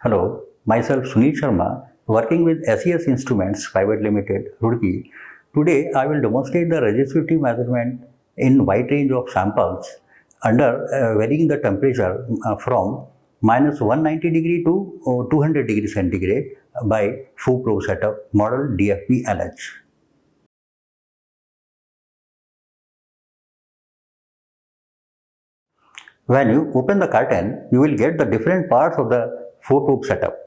Hello, myself Sunil Sharma, working with SES Instruments Private Limited, Roorkee. Today, I will demonstrate the resistivity measurement in wide range of samples under varying the temperature from minus 190 degree to 200 degree centigrade by 4-probe setup model DFP-LH. When you open the curtain, you will get the different parts of the 4-probe setup.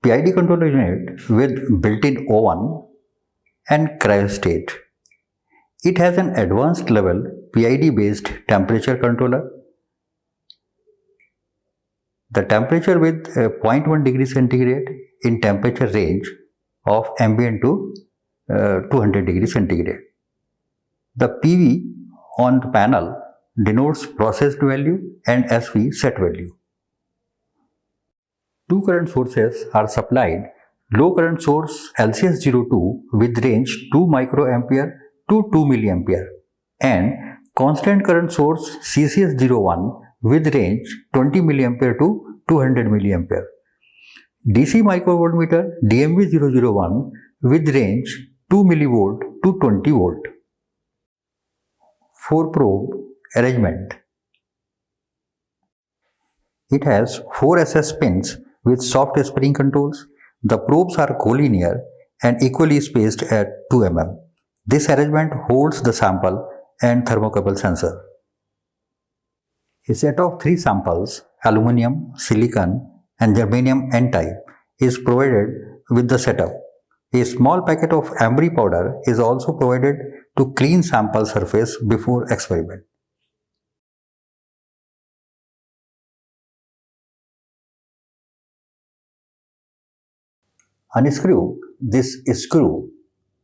PID controller unit with built-in oven and cryostat. It has an advanced level PID-based temperature controller. The temperature with 0.1 degree centigrade in temperature range of ambient to 200 degree centigrade. The PV on the panel denotes processed value and SV set value. Two current sources are supplied. Low current source LCS02 with range 2 microampere to 2 milliampere and constant current source CCS01 with range 20 milliampere to 200 milliampere. DC microvoltmeter DMV001 with range 2 millivolt to 20 volt. 4-probe arrangement. It has 4 SS pins with soft spring controls. The probes are collinear and equally spaced at 2 mm. This arrangement holds the sample and thermocouple sensor. A set of 3 samples, aluminum, silicon and germanium N-type, is provided with the setup. A small packet of Ambry powder is also provided to clean sample surface before experiment. Unscrew this screw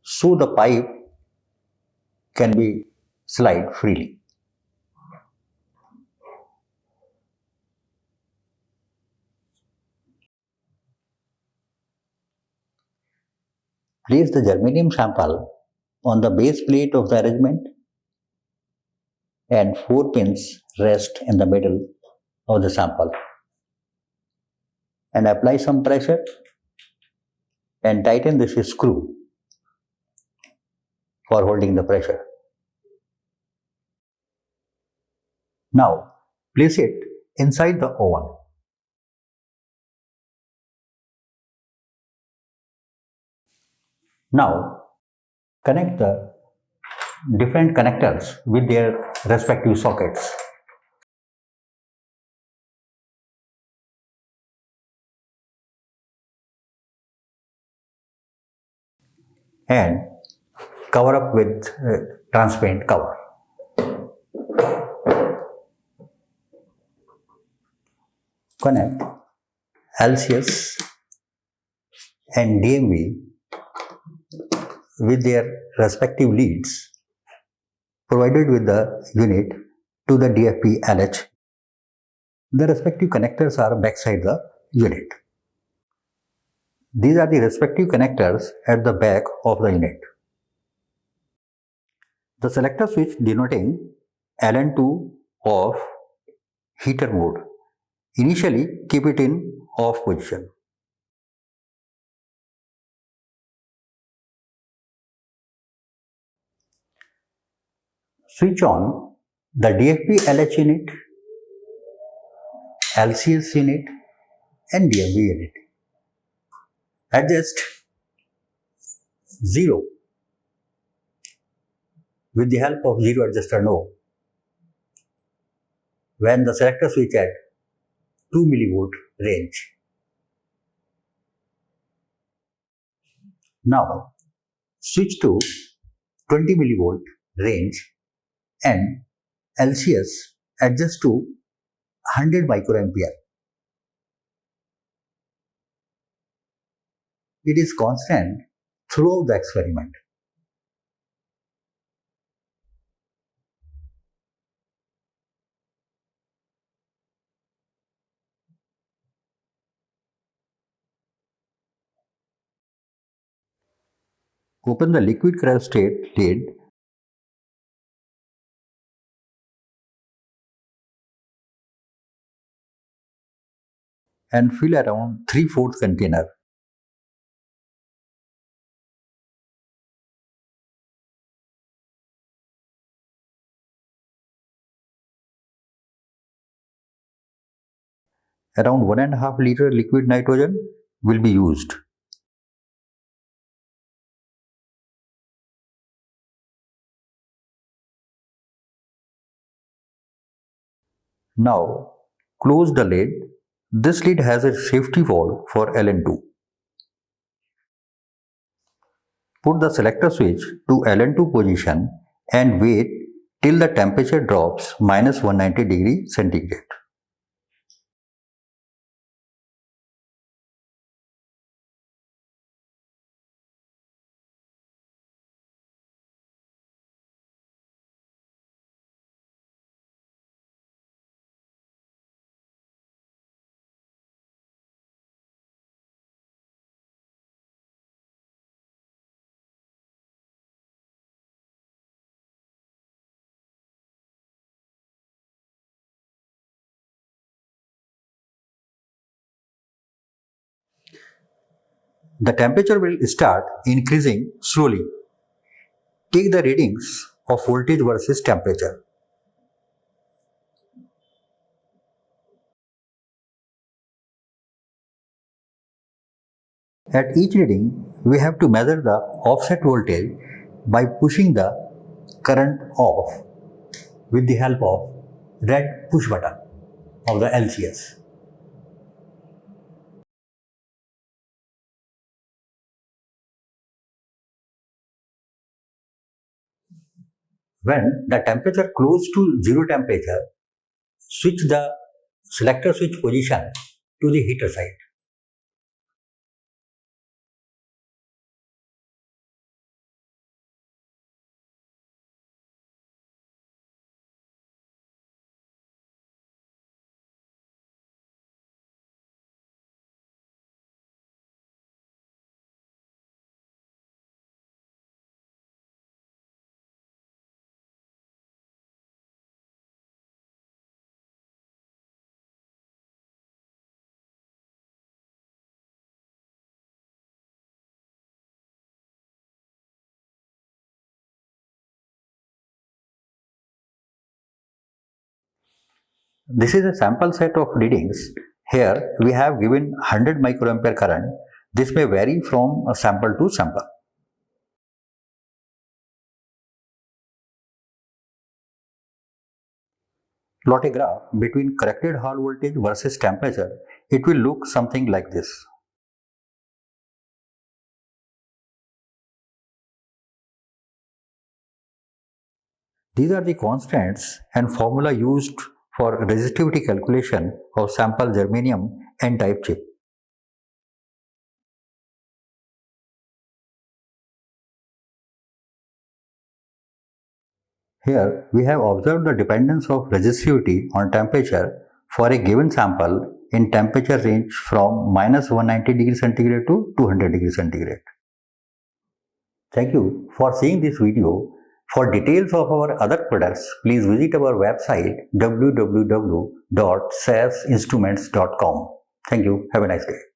so the pipe can be slide freely. Place the germanium sample on the base plate of the arrangement and 4 pins rest in the middle of the sample. And apply some pressure and tighten this screw for holding the pressure. Now place it inside the oven. Now connect the different connectors with their respective sockets. And cover up with transparent cover. Connect LCS and DMV with their respective leads provided with the unit to the DFP-LH. The respective connectors are backside the unit. These are the respective connectors at the back of the unit. The selector switch denoting LN2 off heater mode. Initially keep it in off position. Switch on the DFP-LH unit, LCS unit and DMV unit. Adjust 0 with the help of 0 adjuster knob when the selector switch at 2 millivolt range. Now switch to 20 millivolt range and LCS adjust to 100 microampere. It is constant throughout the experiment. Open the liquid cryostat lid and fill around 3/4 container. Around 1.5 liter liquid nitrogen will be used. Now close the lid. This lid has a safety valve for LN2. Put the selector switch to LN2 position and wait till the temperature drops -190°C. The temperature will start increasing slowly. Take the readings of voltage versus temperature. At each reading, we have to measure the offset voltage by pushing the current off with the help of red push button of the LCS. When the temperature close to zero temperature, switch the selector switch position to the heater side. This is a sample set of readings. Here we have given 100 microampere current. This may vary from sample to sample. Plot a graph between corrected Hall voltage versus temperature. It will look something like this. These are the constants and formula used for resistivity calculation of sample germanium N-type chip. Here we have observed the dependence of resistivity on temperature for a given sample in temperature range from -190°C to 200°C. Thank you for seeing this video. For details of our other products, please visit our website www.sasinstruments.com. Thank you. Have a nice day.